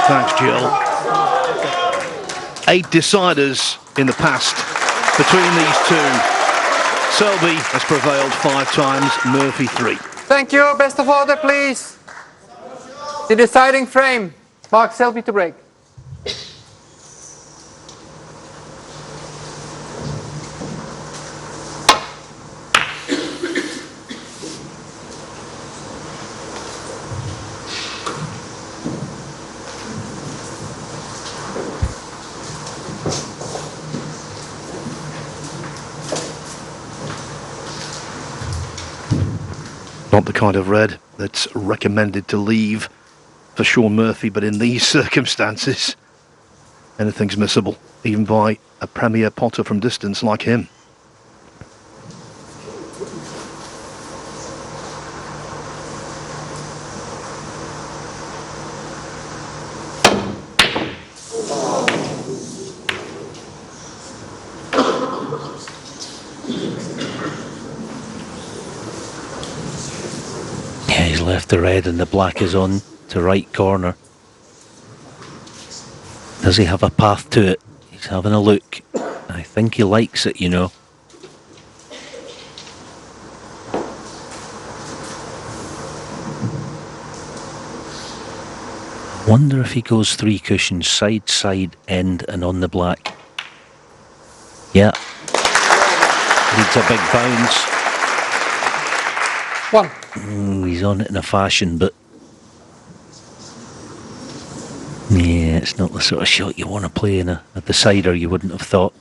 Thanks, Jill. 8 deciders in the past between these two. Selby has prevailed 5 times, Murphy 3. Thank you. Best of order, please. The deciding frame. Mark Selby to break. Not the kind of red that's recommended to leave for Shaun Murphy, but in these circumstances, anything's missable, even by a premier potter from distance like him. He's left the red and the black is on to right corner. Does he have a path to it? He's having a look. I think he likes it, you know. Wonder if he goes 3 cushions, side, side, end and on the black. Yeah. Needs a big bounce. 1. He's on it in a fashion, but yeah, it's not the sort of shot you want to play in a decider, you wouldn't have thought.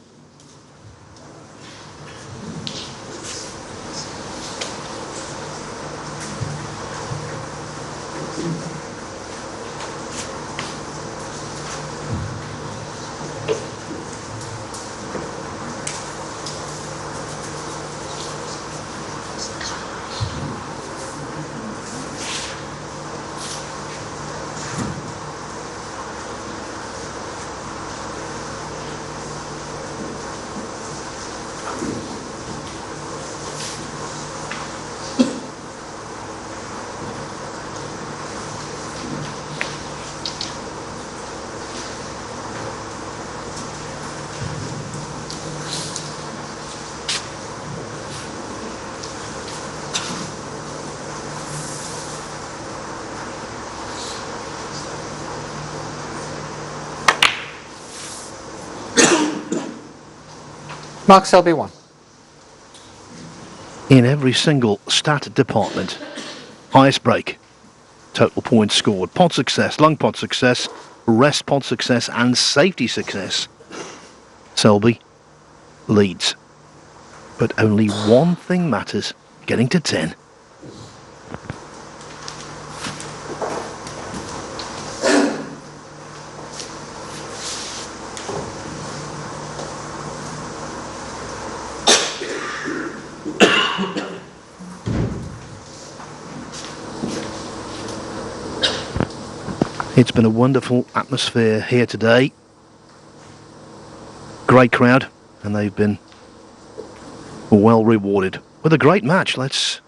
Mark Selby 1. In every single stat department, highest break, total points scored, pot success, long pot success, rest pot success and safety success, Selby leads. But only one thing matters, getting to 10. It's been a wonderful atmosphere here today. Great crowd, and they've been well rewarded with a great match. Let's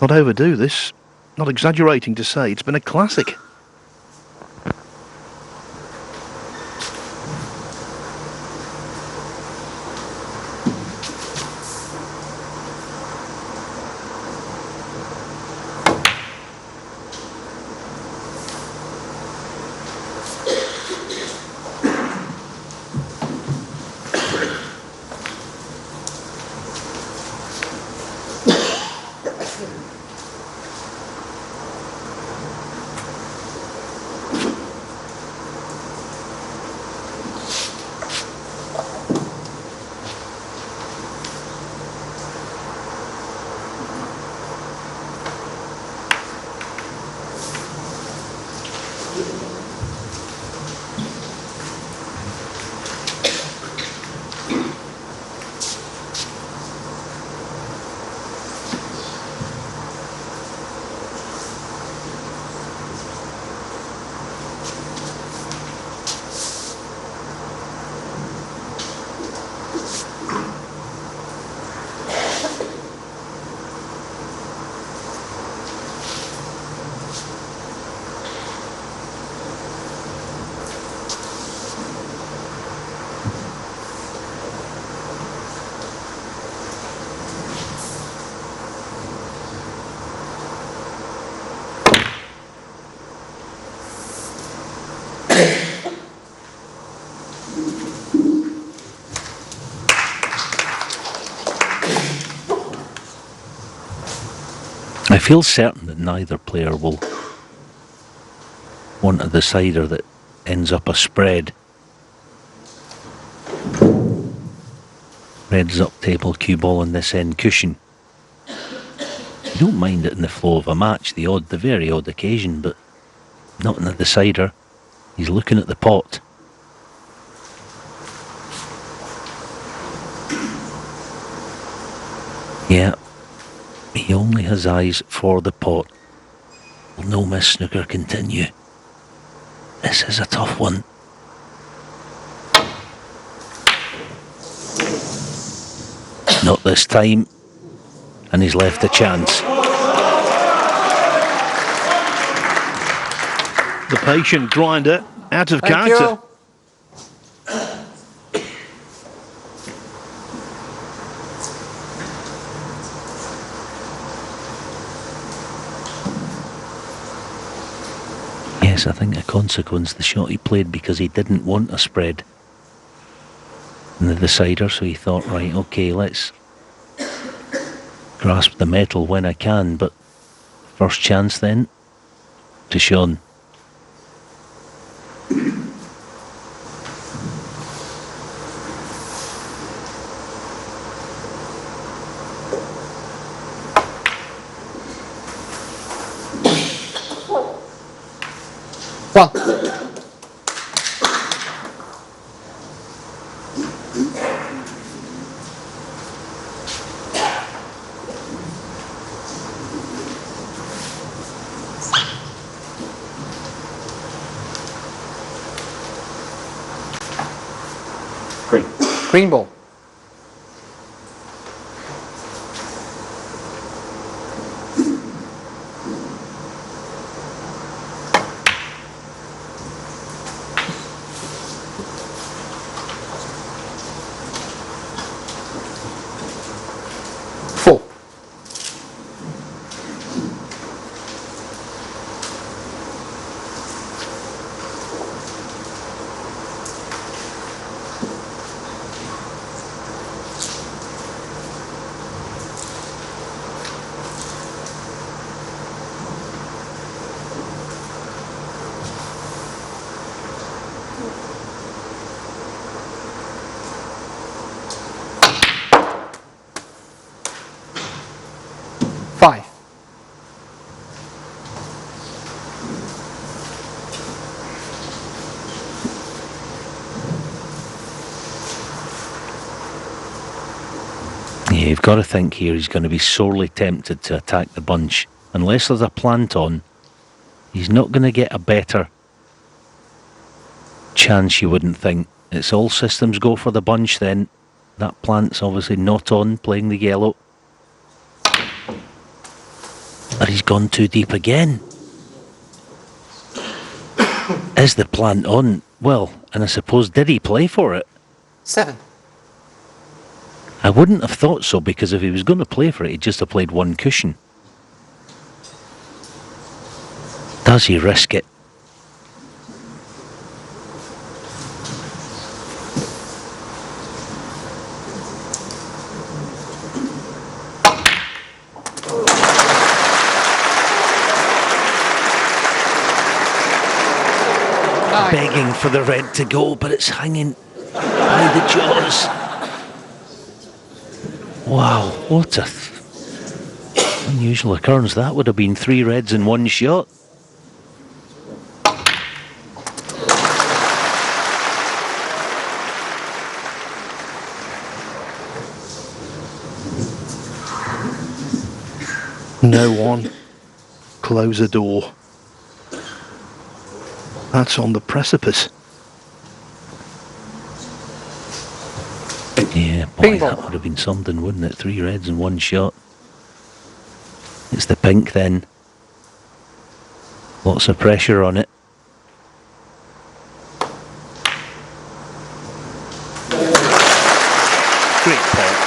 not overdo this. Not exaggerating to say it's been a classic. feel certain that neither player will want a decider that ends up a spread. Red's up table, cue ball on this end cushion. You don't mind it in the flow of a match, the very odd occasion, but not in the decider. He's looking at the pot. Yeah, he only has eyes for the pot. Will no miss snooker continue? This is a tough one. Not this time. And he's left a chance. The patient grinder out of Thank character. you. Yes, I think a consequence, the shot he played because he didn't want a spread in the decider, so he thought, right, okay, let's grasp the metal when I can, but first chance then to Sean. One. Green ball. Four. Five. Yeah, you've got to think here he's going to be sorely tempted to attack the bunch. Unless there's a plant on, he's not going to get a better chance, you wouldn't think. It's all systems go for the bunch then. That plant's obviously not on, playing the yellow. And he's gone too deep again. Is the plant on? Well, and I suppose, did he play for it? Seven. I wouldn't have thought so, because if he was going to play for it, he'd just have played one cushion. Does he risk it? Nine. Begging for the red to go, but it's hanging by the jaws. Wow, what a unusual occurrence. That would have been 3 reds in one shot. No one. Close the door. That's on the precipice. Yeah, boy, Bingo. that would have been something, wouldn't it? 3 reds in one shot. It's the pink then. Lots of pressure on it. Great pot.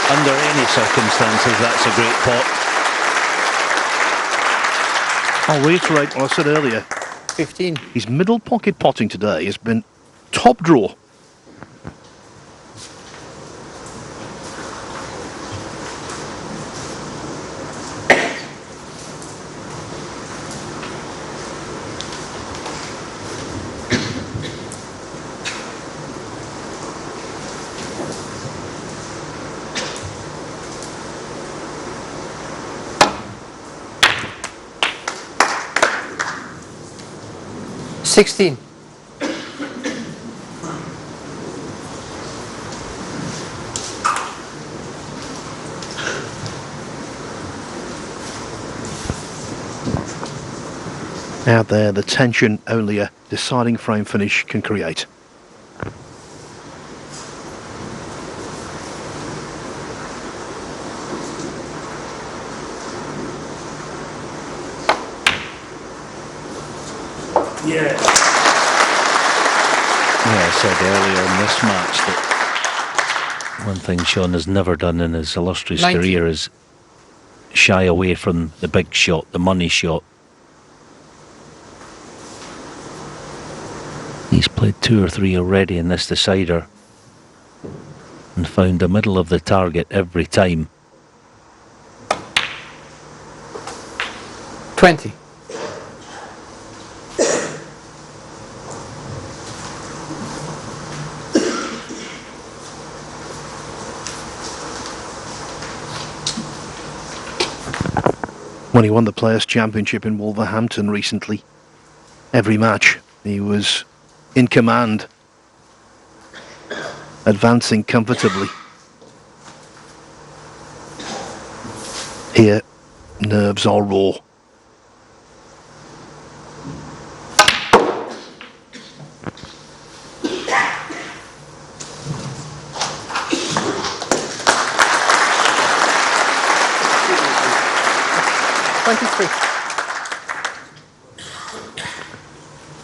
Under any circumstances, that's a great pot. I'll reiterate what I said earlier. 15. His middle pocket potting today has been top draw. 16. Out there, the tension only a deciding frame finish can create. Yeah, I said earlier in this match that one thing Sean has never done in his illustrious 19. career is shy away from the big shot, the money shot. He's played 2 or 3 already in this decider and found the middle of the target every time. 20. When he won the Players' Championship in Wolverhampton recently, every match he was in command, advancing comfortably. Here, nerves are raw.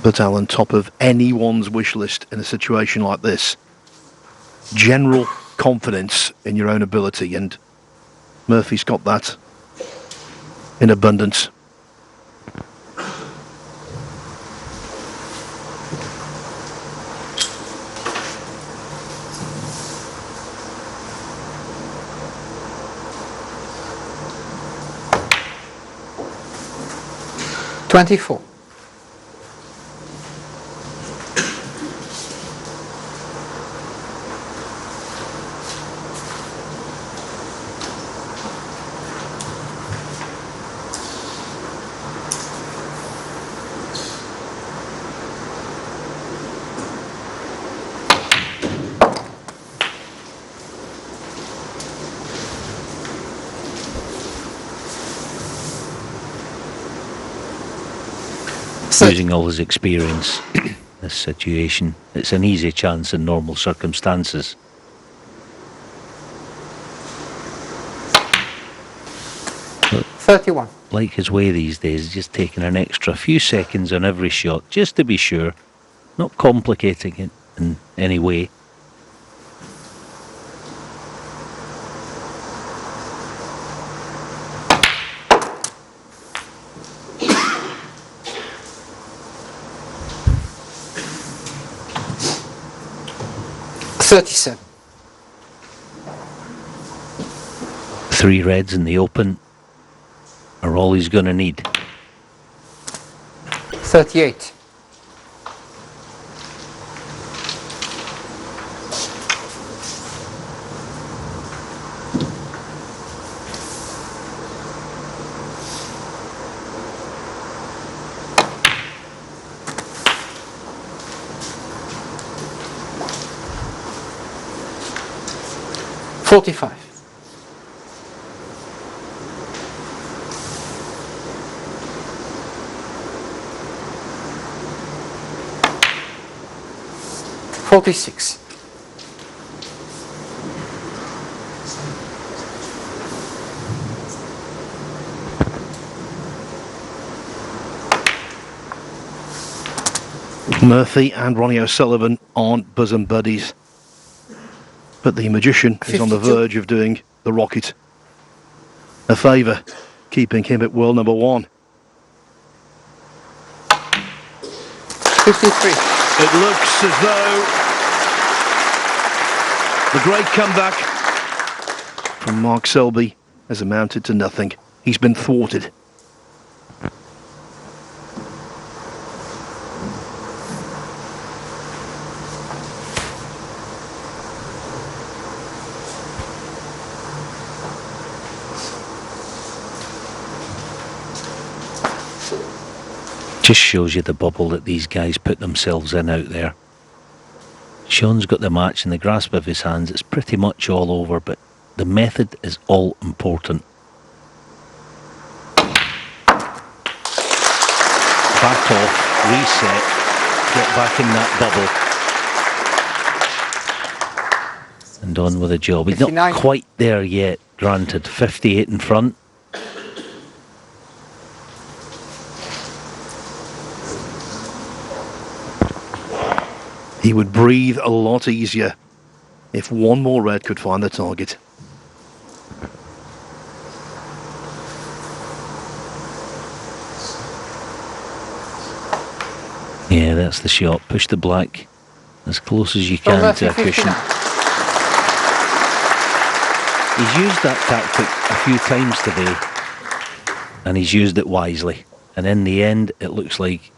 But Alan, top of anyone's wish list in a situation like this, general confidence in your own ability, and Murphy's got that in abundance. $24. Using all his experience in this situation, it's an easy chance in normal circumstances. But 31. like his way these days, just taking an extra few seconds on every shot, just to be sure, not complicating it in any way. $37. 3 reds in the open are all he's going to need. 38. $45. $46. Murphy and Ronnie O'Sullivan aren't bosom buddies, but the magician is on the 52. verge of doing the Rocket a favour, keeping him at world number 1. 53. It looks as though the great comeback from Mark Selby has amounted to nothing. He's been thwarted. Just shows you the bubble that these guys put themselves in out there. Sean's got the match in the grasp of his hands. It's pretty much all over, but the method is all important. Back off, reset, get back in that bubble. And on with the job. He's not 59. quite there yet, granted. 58 in front. He would breathe a lot easier if one more red could find the target. Yeah, that's the shot. Push the black as close as you can to a cushion. He's used that tactic a few times today, and he's used it wisely. And in the end, it looks like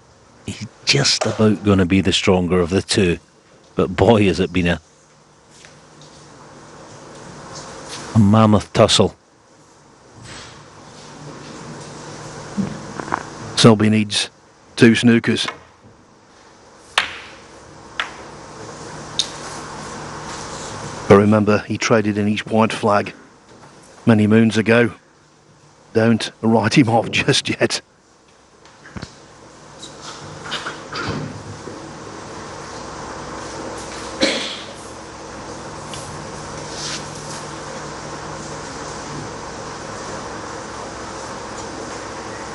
he's just about going to be the stronger of the two. But boy, has it been a mammoth tussle. Selby needs 2 snookers. But remember, he traded in his white flag many moons ago. Don't write him off just yet.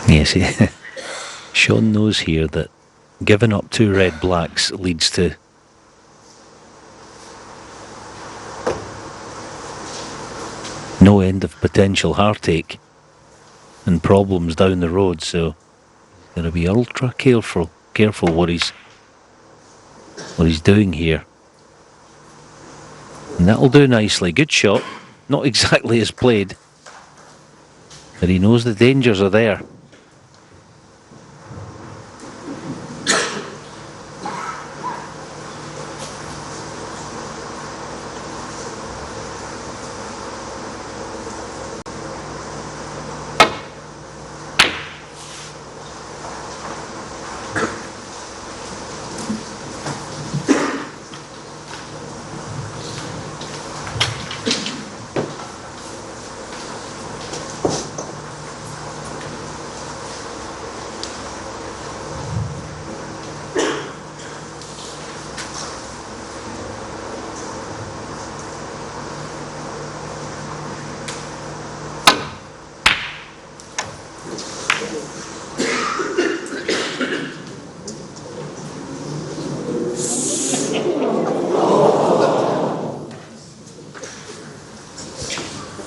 Yes, Sean knows here that giving up 2 red blacks leads to no end of potential heartache and problems down the road, so he's got to be ultra careful what he's doing here. And that'll do nicely. Good shot. Not exactly as played, but he knows the dangers are there.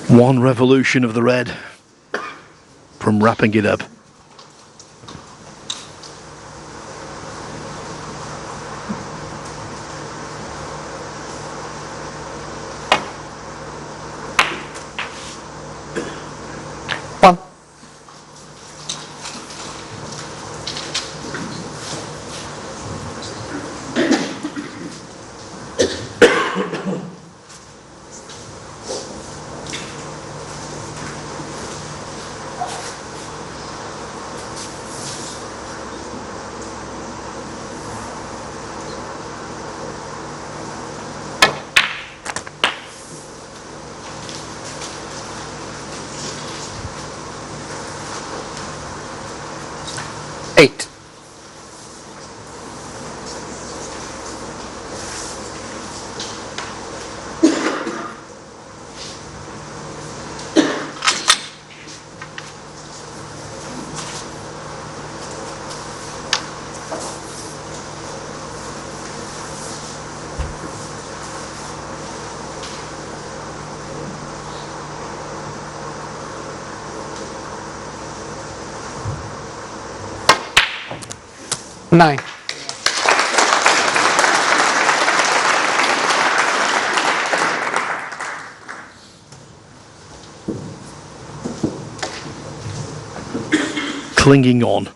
One revolution of the red from wrapping it up. One. Eight. Nine. Clinging on.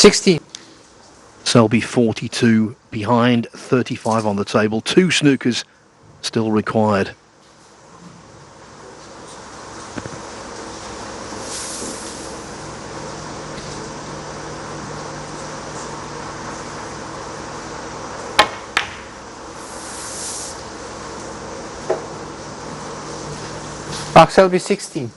16. Selby 42 behind, 35 on the table. 2 snookers still required. Mark Selby 16.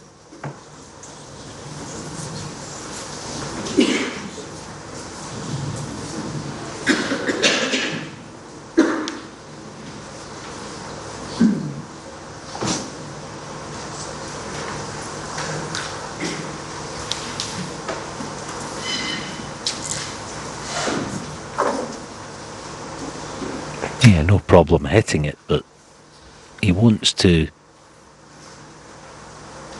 Yeah, no problem hitting it, but he wants to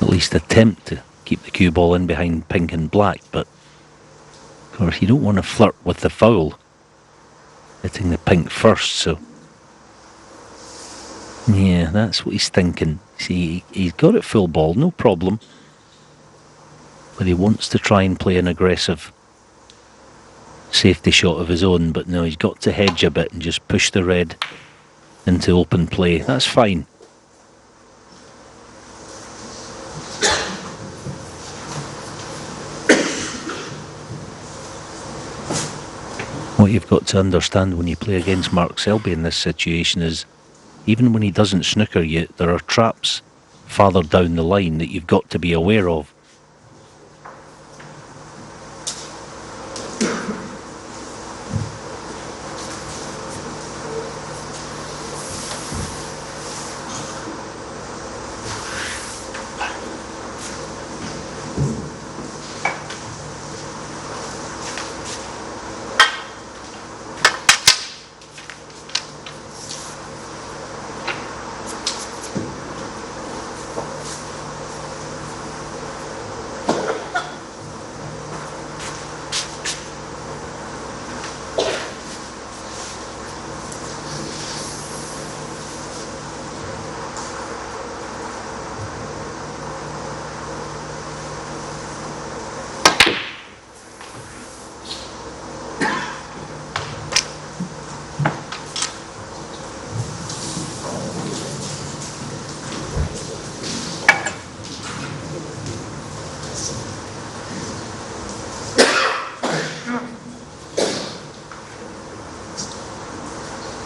at least attempt to keep the cue ball in behind pink and black, but of course you don't want to flirt with the foul, hitting the pink first, so yeah, that's what he's thinking. See, he's got it full ball, no problem, but he wants to try and play an aggressive safety shot of his own, but no, he's got to hedge a bit and just push the red into open play. That's fine. What you've got to understand when you play against Mark Selby in this situation is, even when he doesn't snooker you, there are traps farther down the line that you've got to be aware of.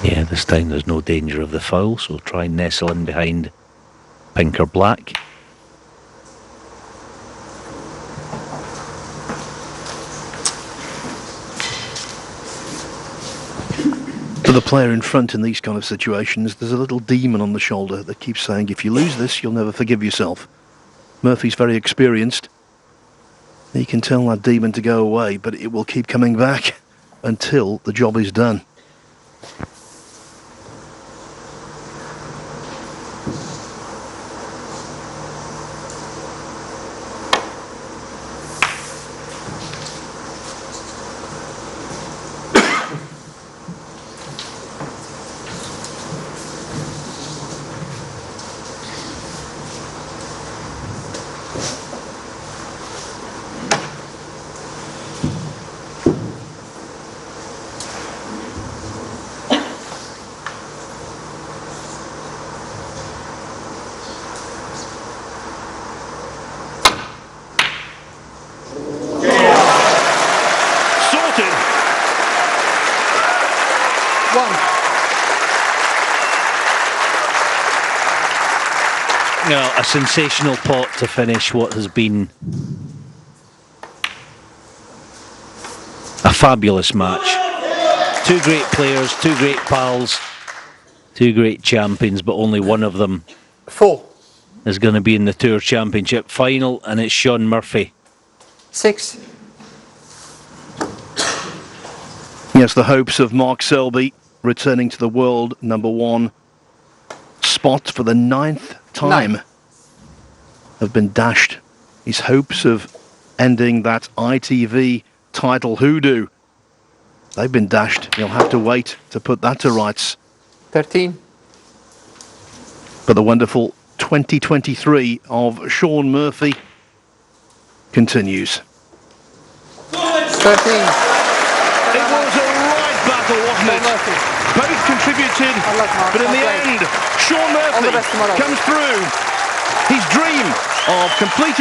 Yeah, this time there's no danger of the foul, so try and nestle in behind pink or black. For the player in front in these kind of situations, there's a little demon on the shoulder that keeps saying, if you lose this, you'll never forgive yourself. Murphy's very experienced. He can tell that demon to go away, but it will keep coming back until the job is done. Well, a sensational pot to finish what has been a fabulous match. Two great players, two great pals, two great champions, but only one of them 4. is going to be in the Tour Championship final, and it's Sean Murphy. 6. Yes, the hopes of Mark Selby returning to the world #1 spot for the 9th time 9. have been dashed. His hopes of ending that ITV title hoodoo, they've been dashed. He'll have to wait to put that to rights. 13. But the wonderful 2023 of Sean Murphy continues. 13. It was a right battle, wasn't it? Murphy. Both contributed, Good luck, Mark. but in the Well played. end, Sean All the Murphy best tomorrow. comes through. His dream of completing